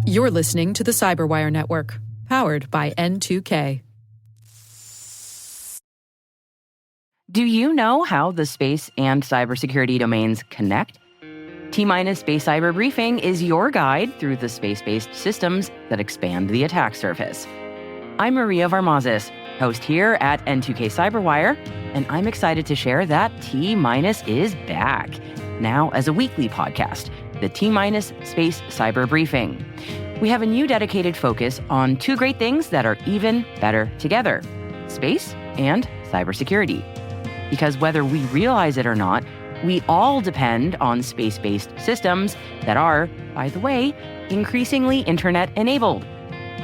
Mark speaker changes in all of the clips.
Speaker 1: You're listening to the CyberWire Network, powered by N2K.
Speaker 2: Do you know how the space and cybersecurity domains connect? T-Minus Space Cyber Briefing is your guide through the space-based systems that expand the attack surface. I'm Maria Varmazis, host here at N2K CyberWire, and I'm excited to share that T-Minus is back, now as a weekly podcast, the T-Minus Space Cyber Briefing. We have a new dedicated focus on two great things that are even better together, space and cybersecurity. Because whether we realize it or not, we all depend on space-based systems that are, by the way, increasingly internet-enabled.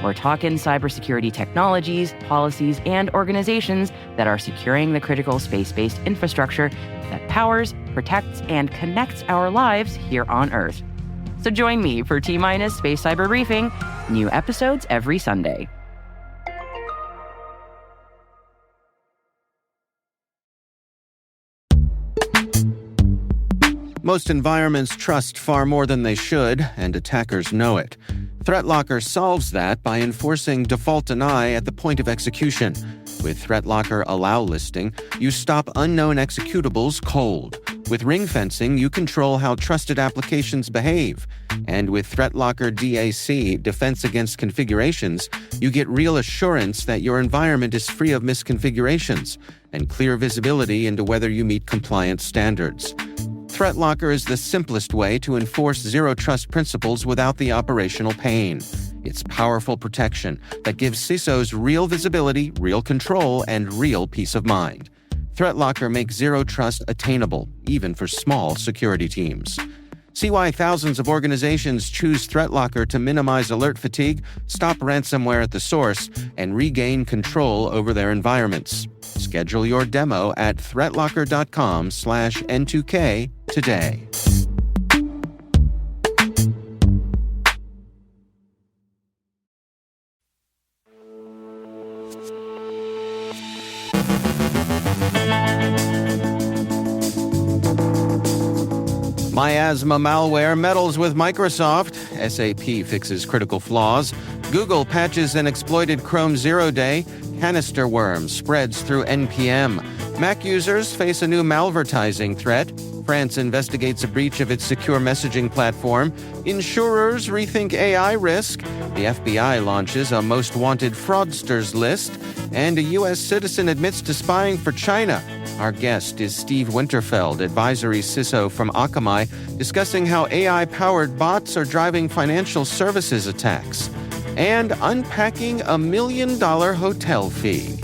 Speaker 2: We're talking cybersecurity technologies, policies, and organizations that are securing the critical space-based infrastructure that powers, protects, and connects our lives here on Earth. So join me for T-Minus Space Cyber Briefing, new episodes every Sunday.
Speaker 3: Most environments trust far more than they should, and attackers know it. ThreatLocker solves that by enforcing default deny at the point of execution. With ThreatLocker Allow listing, you stop unknown executables cold. With ring fencing, you control how trusted applications behave. And with ThreatLocker DAC, Defense Against Configurations, you get real assurance that your environment is free of misconfigurations and clear visibility into whether you meet compliance standards. ThreatLocker is the simplest way to enforce zero-trust principles without the operational pain. It's powerful protection that gives CISOs real visibility, real control, and real peace of mind. ThreatLocker makes zero-trust attainable, even for small security teams. See why thousands of organizations choose ThreatLocker to minimize alert fatigue, stop ransomware at the source, and regain control over their environments. Schedule your demo at threatlocker.com/N2K today. Miasma malware meddles with Microsoft. SAP fixes critical flaws. Google patches an exploited Chrome 0-day. CanisterWorm spreads through NPM. Mac users face a new malvertising threat. France investigates a breach of its secure messaging platform. Insurers rethink AI risk. The FBI launches a Most Wanted Fraudsters list. And a U.S. citizen admits to spying for China. Our guest is Steve Winterfeld, advisory CISO from Akamai, discussing how AI-powered bots are driving financial services attacks. And unpacking a $1 million hotel fee.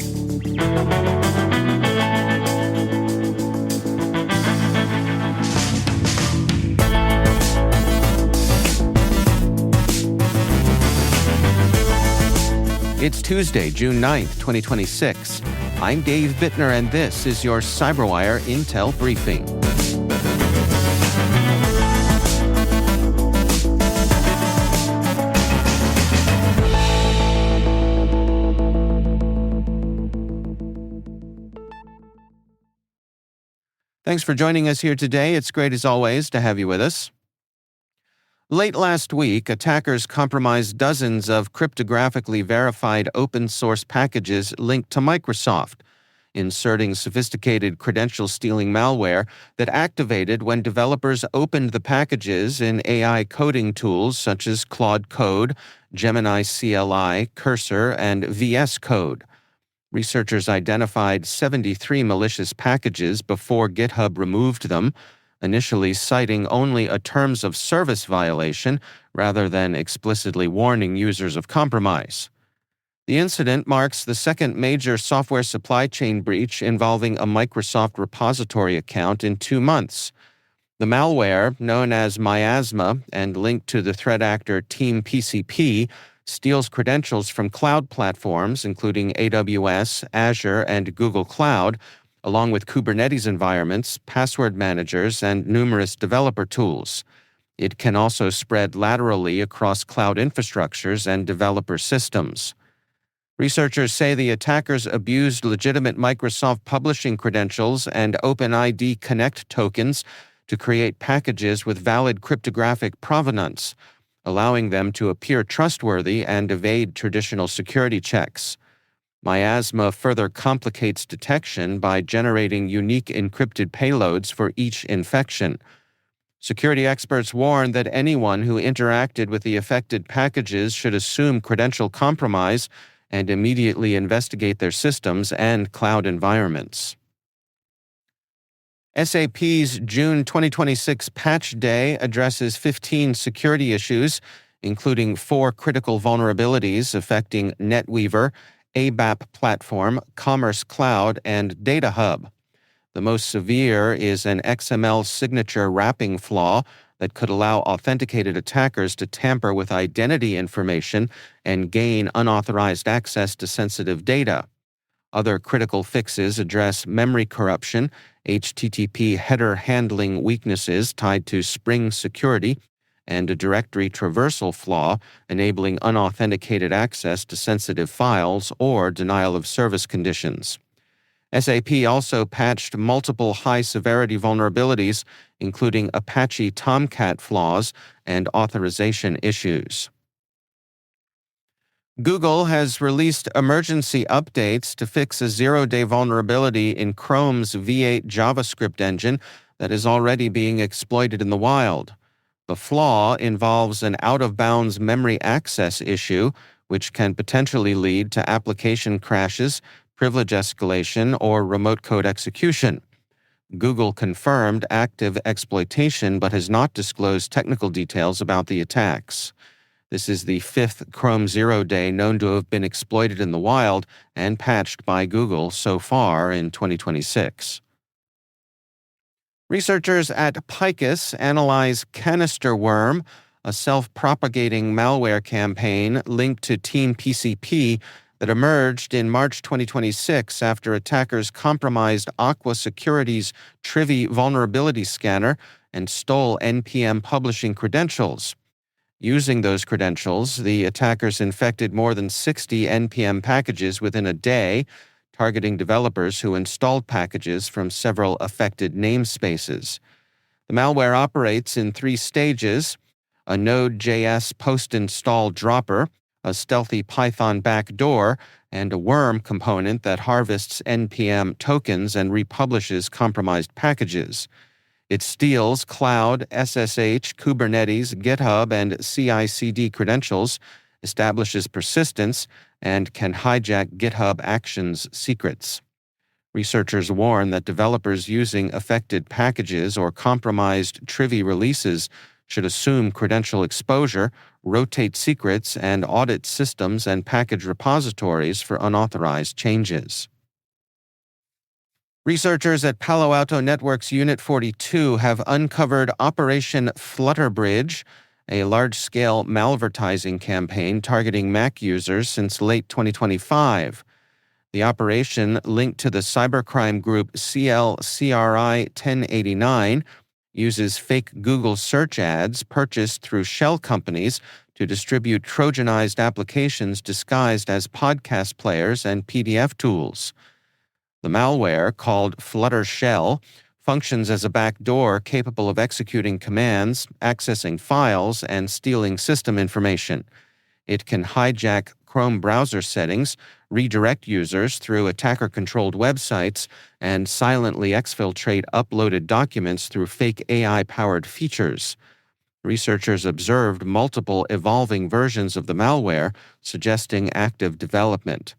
Speaker 3: It's Tuesday, June 9th, 2026. I'm Dave Bittner, and this is your CyberWire Intel Briefing. Thanks for joining us here today. It's great, as always, to have you with us. Late last week, attackers compromised dozens of cryptographically verified open-source packages linked to Microsoft, inserting sophisticated credential-stealing malware that activated when developers opened the packages in AI coding tools such as Claude Code, Gemini CLI, Cursor, and VS Code. Researchers identified 73 malicious packages before GitHub removed them, initially citing only a terms of service violation rather than explicitly warning users of compromise. The incident marks the second major software supply chain breach involving a Microsoft repository account in 2 months. The malware, known as Miasma and linked to the threat actor Team PCP, steals credentials from cloud platforms including AWS, Azure, and Google Cloud, along with Kubernetes environments, password managers, and numerous developer tools. It can also spread laterally across cloud infrastructures and developer systems. Researchers say the attackers abused legitimate Microsoft publishing credentials and OpenID Connect tokens to create packages with valid cryptographic provenance, allowing them to appear trustworthy and evade traditional security checks. Miasma further complicates detection by generating unique encrypted payloads for each infection. Security experts warn that anyone who interacted with the affected packages should assume credential compromise and immediately investigate their systems and cloud environments. SAP's June 2026 Patch Day addresses 15 security issues, including 4 critical vulnerabilities affecting NetWeaver, ABAP Platform, Commerce Cloud, and Data Hub. The most severe is an XML signature wrapping flaw that could allow authenticated attackers to tamper with identity information and gain unauthorized access to sensitive data. Other critical fixes address memory corruption, HTTP header handling weaknesses tied to Spring Security, and a directory traversal flaw enabling unauthenticated access to sensitive files or denial of service conditions. SAP also patched multiple high-severity vulnerabilities, including Apache Tomcat flaws and authorization issues. Google has released emergency updates to fix a zero-day vulnerability in Chrome's V8 JavaScript engine that is already being exploited in the wild. The flaw involves an out-of-bounds memory access issue, which can potentially lead to application crashes, privilege escalation, or remote code execution. Google confirmed active exploitation but has not disclosed technical details about the attacks. This is the 5th Chrome Zero Day known to have been exploited in the wild and patched by Google so far in 2026. Researchers at Picus analyze CanisterWorm, a self-propagating malware campaign linked to Team PCP that emerged in March 2026 after attackers compromised Aqua Security's Trivy vulnerability scanner and stole NPM publishing credentials. Using those credentials, the attackers infected more than 60 NPM packages within a day, targeting developers who installed packages from several affected namespaces. The malware operates in 3 stages: a Node.js post-install dropper, a stealthy Python backdoor, and a worm component that harvests NPM tokens and republishes compromised packages. It steals cloud, SSH, Kubernetes, GitHub, and CI/CD credentials, establishes persistence, and can hijack GitHub Actions secrets. Researchers warn that developers using affected packages or compromised Trivy releases should assume credential exposure, rotate secrets, and audit systems and package repositories for unauthorized changes. Researchers at Palo Alto Networks Unit 42 have uncovered Operation Flutterbridge, a large-scale malvertising campaign targeting Mac users since late 2025. The operation, linked to the cybercrime group CLCRI 1089, uses fake Google search ads purchased through shell companies to distribute Trojanized applications disguised as podcast players and PDF tools. The malware, called Flutter Shell, functions as a backdoor capable of executing commands, accessing files, and stealing system information. It can hijack Chrome browser settings, redirect users through attacker-controlled websites, and silently exfiltrate uploaded documents through fake AI-powered features. Researchers observed multiple evolving versions of the malware, suggesting active development.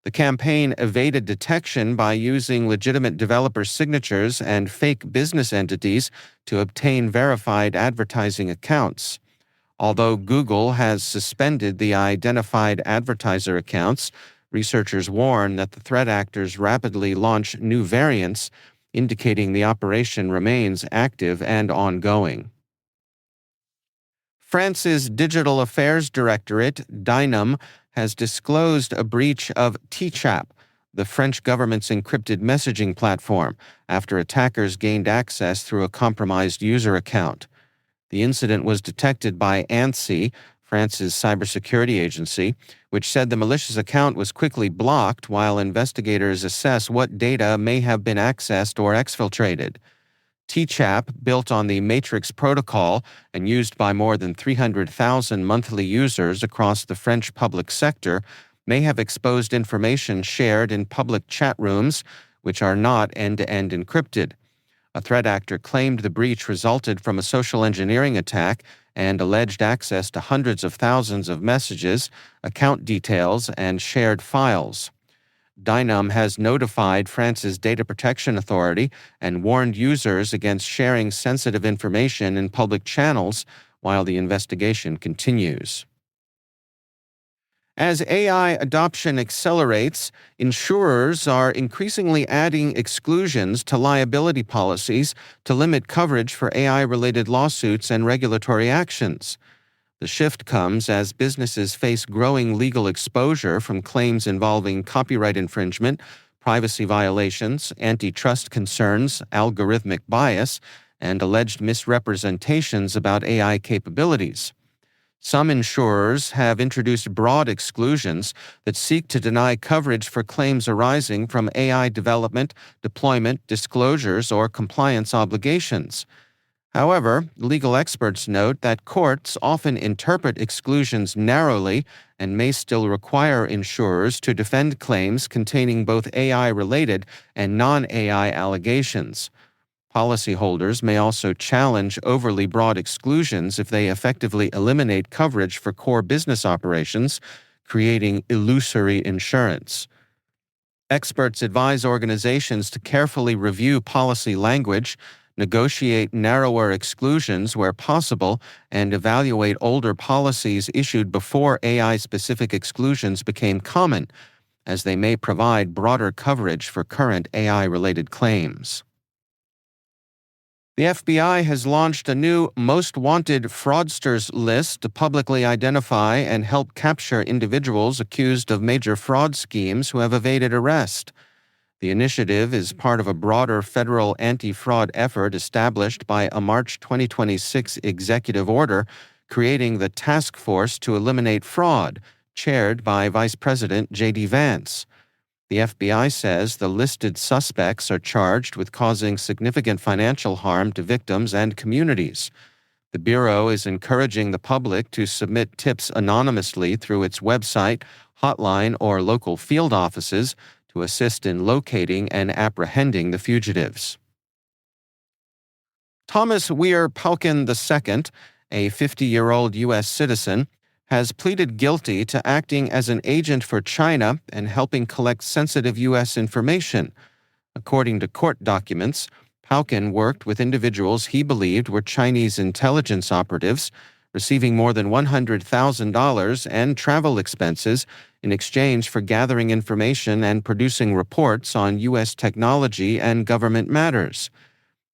Speaker 3: The campaign evaded detection by using legitimate developer signatures and fake business entities to obtain verified advertising accounts. Although Google has suspended the identified advertiser accounts, researchers warn that the threat actors rapidly launch new variants, indicating the operation remains active and ongoing. France's Digital Affairs Directorate, DINAM, has disclosed a breach of TCHAP, the French government's encrypted messaging platform, after attackers gained access through a compromised user account. The incident was detected by ANSSI, France's cybersecurity agency, which said the malicious account was quickly blocked while investigators assess what data may have been accessed or exfiltrated. TCHAP, built on the Matrix protocol and used by more than 300,000 monthly users across the French public sector, may have exposed information shared in public chat rooms, which are not end-to-end encrypted. A threat actor claimed the breach resulted from a social engineering attack and alleged access to hundreds of thousands of messages, account details, and shared files. Dynam has notified France's Data Protection Authority and warned users against sharing sensitive information in public channels while the investigation continues. As AI adoption accelerates, insurers are increasingly adding exclusions to liability policies to limit coverage for AI-related lawsuits and regulatory actions. The shift comes as businesses face growing legal exposure from claims involving copyright infringement, privacy violations, antitrust concerns, algorithmic bias, and alleged misrepresentations about AI capabilities. Some insurers have introduced broad exclusions that seek to deny coverage for claims arising from AI development, deployment, disclosures, or compliance obligations. However, legal experts note that courts often interpret exclusions narrowly and may still require insurers to defend claims containing both AI-related and non-AI allegations. Policyholders may also challenge overly broad exclusions if they effectively eliminate coverage for core business operations, creating illusory insurance. Experts advise organizations to carefully review policy language, negotiate narrower exclusions where possible, and evaluate older policies issued before AI-specific exclusions became common, as they may provide broader coverage for current AI-related claims. The FBI has launched a new Most Wanted Fraudsters list to publicly identify and help capture individuals accused of major fraud schemes who have evaded arrest. The initiative is part of a broader federal anti-fraud effort established by a March 2026 executive order creating the Task Force to Eliminate Fraud, chaired by Vice President J.D. Vance. The FBI says the listed suspects are charged with causing significant financial harm to victims and communities. The Bureau is encouraging the public to submit tips anonymously through its website, hotline, or local field offices to assist in locating and apprehending the fugitives. Thomas Weir Pauken II, a 50-year-old U.S. citizen, has pleaded guilty to acting as an agent for China and helping collect sensitive U.S. information. According to court documents, Pauken worked with individuals he believed were Chinese intelligence operatives, receiving more than $100,000 and travel expenses in exchange for gathering information and producing reports on U.S. technology and government matters.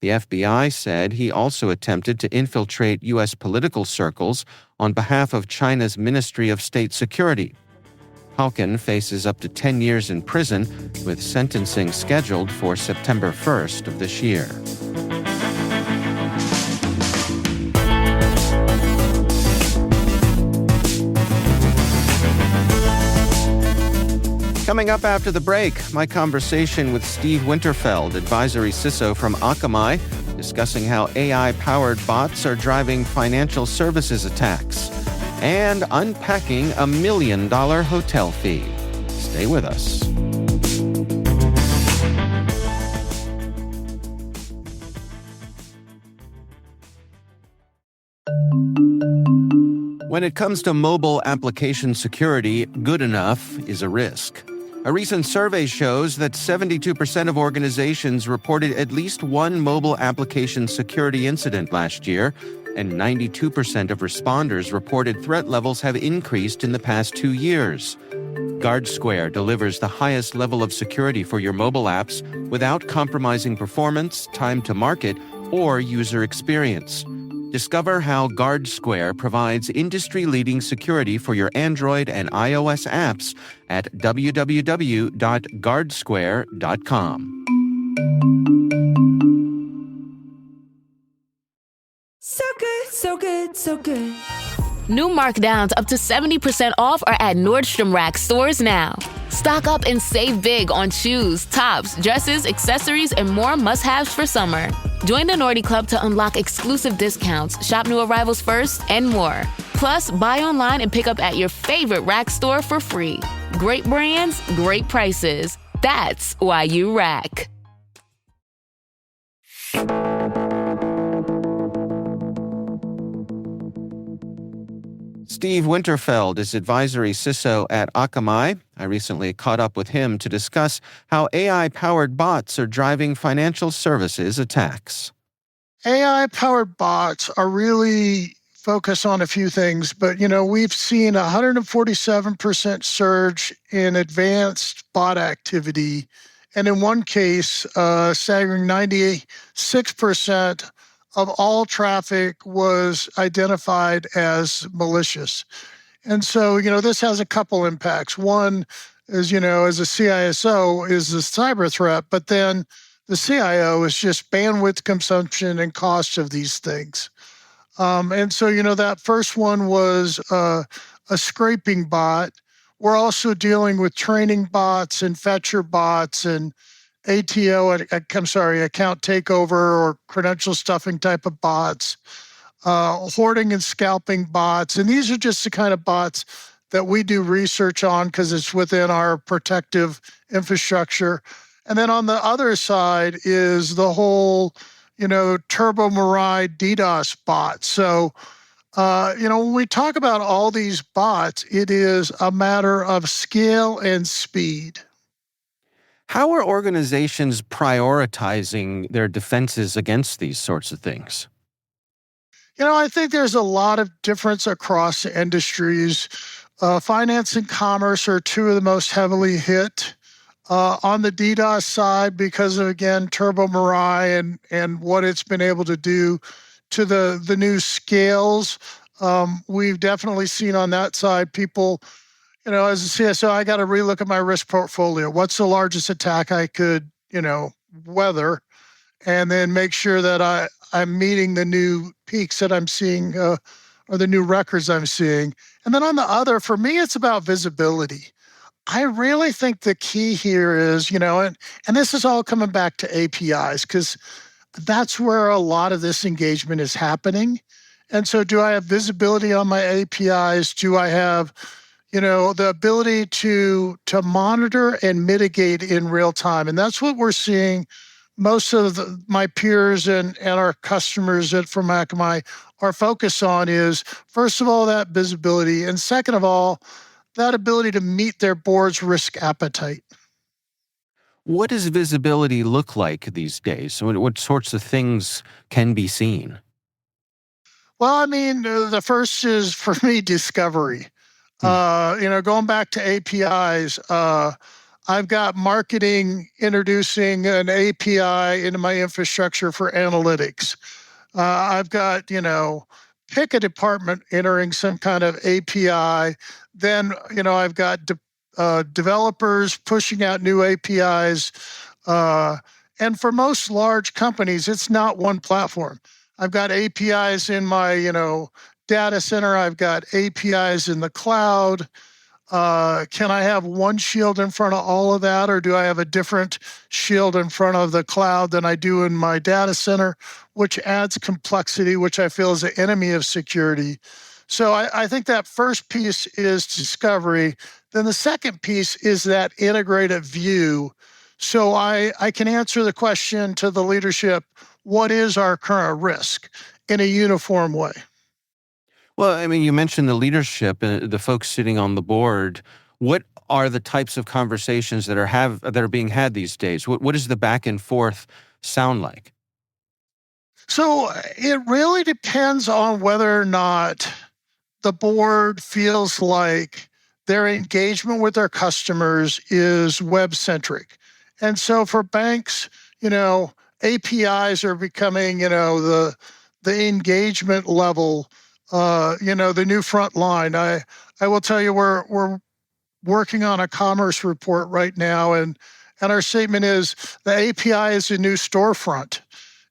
Speaker 3: The FBI said he also attempted to infiltrate U.S. political circles on behalf of China's Ministry of State Security. Pauken faces up to 10 years in prison, with sentencing scheduled for September 1st of this year. Coming up after the break, my conversation with Steve Winterfeld, advisory CISO from Akamai, discussing how AI-powered bots are driving financial services attacks, and unpacking $1 million hotel fee. Stay with us. When it comes to mobile application security, good enough is a risk. A recent survey shows that 72% of organizations reported at least one mobile application security incident last year, and 92% of responders reported threat levels have increased in the past 2 years. GuardSquare delivers the highest level of security for your mobile apps without compromising performance, time to market, or user experience. Discover how GuardSquare provides industry-leading security for your Android and iOS apps at www.guardsquare.com.
Speaker 4: So good, so good, so good.
Speaker 5: New markdowns up to 70% off are at Nordstrom Rack stores now. Stock up and save big on shoes, tops, dresses, accessories, and more must-haves for summer. Join the Nordy Club to unlock exclusive discounts, shop new arrivals first, and more. Plus, buy online and pick up at your favorite rack store for free. Great brands, great prices. That's why you rack.
Speaker 3: Steve Winterfeld is advisory CISO at Akamai. I recently caught up with him to discuss how AI-powered bots are driving financial services attacks.
Speaker 6: AI-powered bots are really focused on a few things, but we've seen a 147% surge in advanced bot activity, and in one case, staggering 96% of all traffic was identified as malicious. And so, this has a couple impacts. One is, as a CISO is the cyber threat, but then the CIO is just bandwidth consumption and cost of these things. And so, that first one was a scraping bot. We're also dealing with training bots and fetcher bots and account takeover or credential stuffing type of bots, hoarding and scalping bots. And these are just the kind of bots that we do research on because it's within our protective infrastructure. And then on the other side is the whole, Turbo Mirai DDoS bot. So, when we talk about all these bots, it is a matter of scale and speed.
Speaker 3: How are organizations prioritizing their defenses against these sorts of things?
Speaker 6: I think there's a lot of difference across industries. Finance and commerce are two of the most heavily hit. On the DDoS side, because of, again, Turbo Mirai and what it's been able to do to the new scales, we've definitely seen on that side people, as a CSO, I got to relook at my risk portfolio. What's the largest attack I could, weather, and then make sure that I'm meeting the new peaks that I'm seeing or the new records I'm seeing. And then on the other, for me, it's about visibility. I really think the key here is, and this is all coming back to APIs because that's where a lot of this engagement is happening. And so do I have visibility on my APIs? Do I have, the ability to monitor and mitigate in real time? And that's what we're seeing. Most of my peers and our customers from Akamai are focused on is, first of all, that visibility. And second of all, that ability to meet their board's risk appetite.
Speaker 3: What does visibility look like these days? What sorts of things can be seen?
Speaker 6: Well, the first is, for me, discovery. Going back to APIs, I've got marketing introducing an API into my infrastructure for analytics. I've got, pick a department entering some kind of API. Then, I've got developers pushing out new APIs. And for most large companies, it's not one platform. I've got APIs in my, data center. I've got APIs in the cloud. Can I have one shield in front of all of that, or do I have a different shield in front of the cloud than I do in my data center, which adds complexity, which I feel is an enemy of security. So I think that first piece is discovery. Then the second piece is that integrated view. So I can answer the question to the leadership, what is our current risk, in a uniform way?
Speaker 3: Well, you mentioned the leadership, the folks sitting on the board. What are the types of conversations that are being had these days? What does the back and forth sound like?
Speaker 6: So it really depends on whether or not the board feels like their engagement with their customers is web-centric. And so for banks, APIs are becoming, the engagement level, the new front line. I will tell you, we're working on a commerce report right now, and our statement is the API is a new storefront.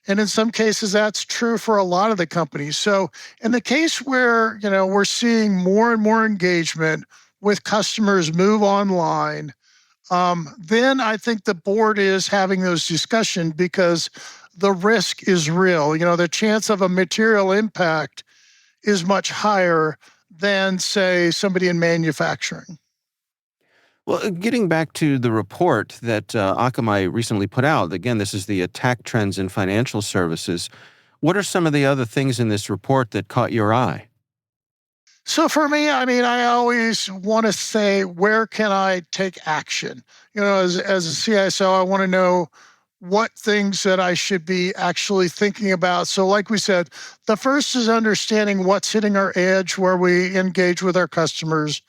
Speaker 6: And in some cases, that's true for a lot of the companies. So in the case where, we're seeing more and more engagement with customers move online, then I think the board is having those discussions because the risk is real. The chance of a material impact is much higher than, say, somebody in manufacturing.
Speaker 3: Well, getting back to the report that Akamai recently put out, again, this is the attack trends in financial services. What are some of the other things in this report that caught your eye?
Speaker 6: So for me, I always want to say, where can I take action? As a CISO, I want to know what things that I should be actually thinking about. So like we said, the first is understanding what's hitting our edge where we engage with our customers.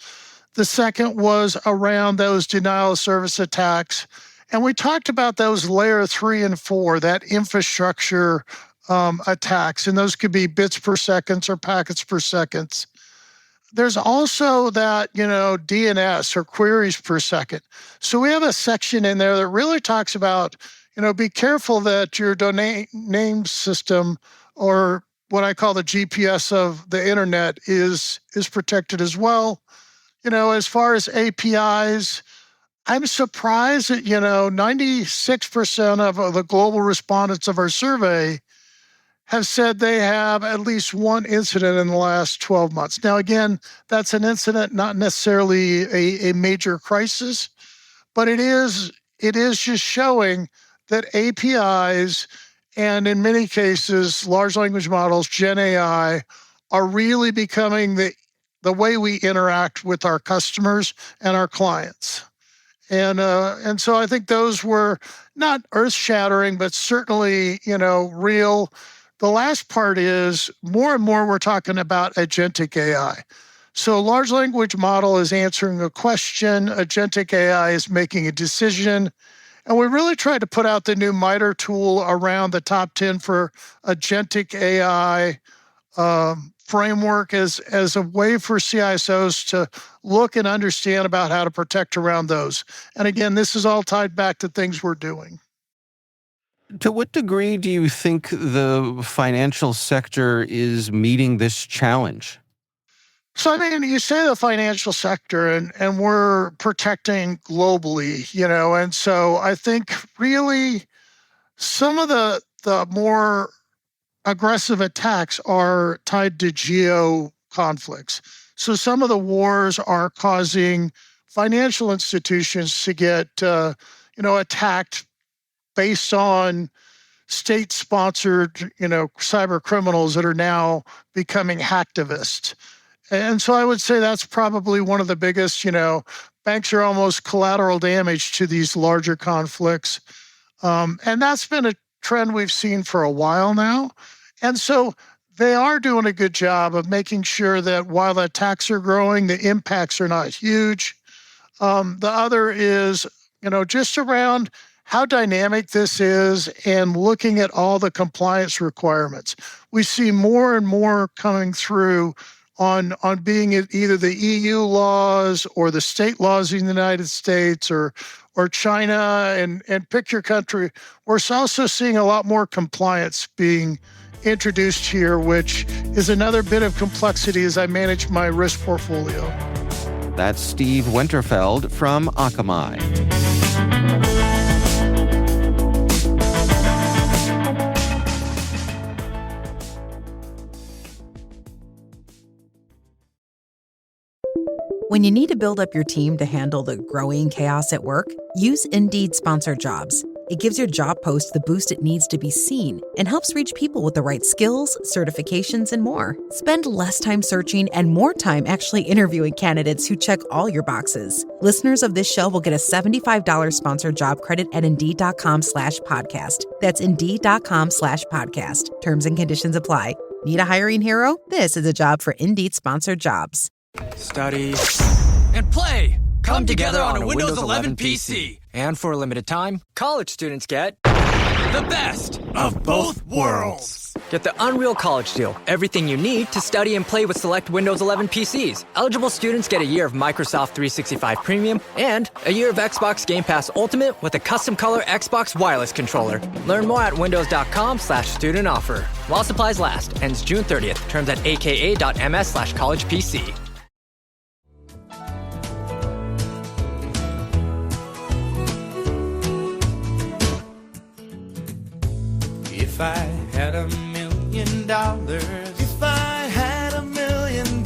Speaker 6: The second was around those denial of service attacks. And we talked about those layer 3 and 4, that infrastructure attacks. And those could be bits per second or packets per second. There's also that, DNS or queries per second. So we have a section in there that really talks about, be careful that your domain name system, or what I call the GPS of the internet, is protected as well. As far as APIs, I'm surprised that, 96% of the global respondents of our survey have said they have at least one incident in the last 12 months. Now, again, that's an incident, not necessarily a major crisis, but it is just showing that APIs and, in many cases, large language models, Gen AI, are really becoming the way we interact with our customers and our clients. And so I think those were not earth-shattering, but certainly, real. The last part is more and more we're talking about agentic AI. So large language model is answering a question, agentic AI is making a decision. And we really tried to put out the new MITRE tool around the top 10 for agentic AI framework as a way for CISOs to look and understand about how to protect around those. And again, this is all tied back to things we're doing.
Speaker 3: To what degree do you think the financial sector is meeting this challenge?
Speaker 6: So, you say the financial sector, and we're protecting globally, and so I think really some of the more aggressive attacks are tied to geo conflicts. So some of the wars are causing financial institutions to get, attacked based on state-sponsored, cyber criminals that are now becoming hacktivists. And so I would say that's probably one of the biggest, banks are almost collateral damage to these larger conflicts. And that's been a trend we've seen for a while now. And so they are doing a good job of making sure that while the attacks are growing, the impacts are not huge. The other is, just around how dynamic this is and looking at all the compliance requirements. We see more and more coming through on being either the EU laws or the state laws in the United States or China, and pick your country. We're also seeing a lot more compliance being introduced here, which is another bit of complexity as I manage my risk portfolio.
Speaker 3: That's Steve Winterfeld from Akamai.
Speaker 7: When you need to build up your team to handle the growing chaos at work, use Indeed Sponsored Jobs. It gives your job post the boost it needs to be seen and helps reach people with the right skills, certifications, and more. Spend less time searching and more time actually interviewing candidates who check all your boxes. Listeners of this show will get a $75 sponsored job credit at Indeed.com/podcast. That's Indeed.com/podcast. Terms and conditions apply. Need a hiring hero? This is a job for Indeed Sponsored Jobs.
Speaker 8: Study and play come together on a Windows 11 PC. And for a limited time, college students get the best of both worlds. Get the Unreal College Deal. Everything you need to study and play with select Windows 11 PCs. Eligible students get a year of Microsoft 365 Premium and a year of Xbox Game Pass Ultimate with a custom color Xbox wireless controller. Learn more at windows.com/student offer. While supplies last. Ends June 30th. Terms at aka.ms/collegepc.
Speaker 9: If I had $1 million, if I had $1 million,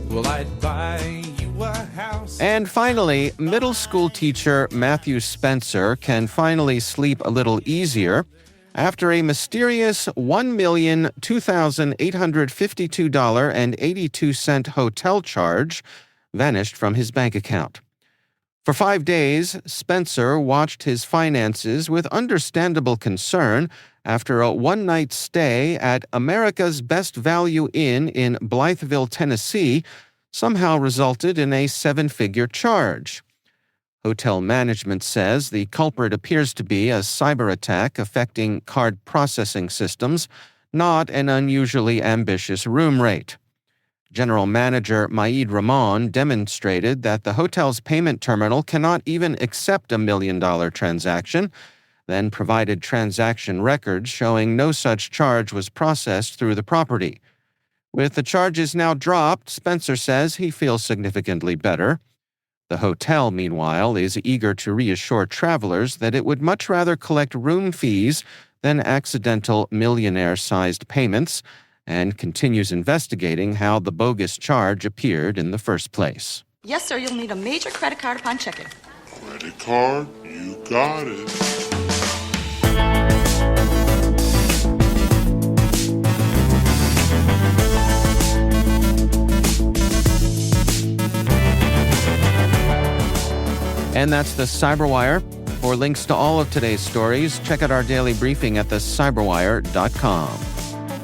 Speaker 9: well, I'd buy you a house.
Speaker 3: And finally, middle school teacher Matthew Spencer can finally sleep a little easier after a mysterious $1,002,852.82 hotel charge vanished from his bank account. For 5 days, Spencer watched his finances with understandable concern after a one-night stay at America's Best Value Inn in Blytheville, Tennessee, somehow resulted in a 7-figure charge. Hotel management says the culprit appears to be a cyber attack affecting card processing systems, not an unusually ambitious room rate. General Manager Maid Rahman demonstrated that the hotel's payment terminal cannot even accept a $1 million transaction, then provided transaction records showing no such charge was processed through the property. With the charges now dropped, Spencer says he feels significantly better. The hotel, meanwhile, is eager to reassure travelers that it would much rather collect room fees than accidental millionaire-sized payments, and continues investigating how the bogus charge appeared in the first place.
Speaker 10: Yes, sir, you'll need a major credit card upon check-in.
Speaker 11: Credit card? You got it.
Speaker 3: And that's the CyberWire. For links to all of today's stories, check out our daily briefing at thecyberwire.com.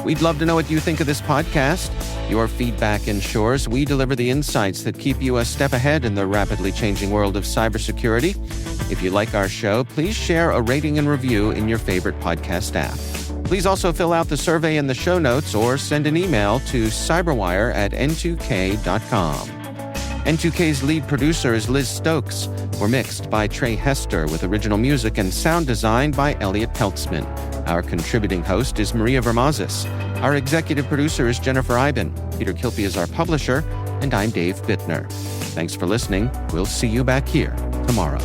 Speaker 3: We'd love to know what you think of this podcast. Your feedback ensures we deliver the insights that keep you a step ahead in the rapidly changing world of cybersecurity. If you like our show, please share a rating and review in your favorite podcast app. Please also fill out the survey in the show notes or send an email to cyberwire@n2k.com. N2K's lead producer is Liz Stokes. We're mixed by Trey Hester with original music and sound design by Elliot Peltzman. Our contributing host is Maria Vermazis. Our executive producer is Jennifer Iben. Peter Kilpie is our publisher, and I'm Dave Bittner. Thanks for listening. We'll see you back here tomorrow.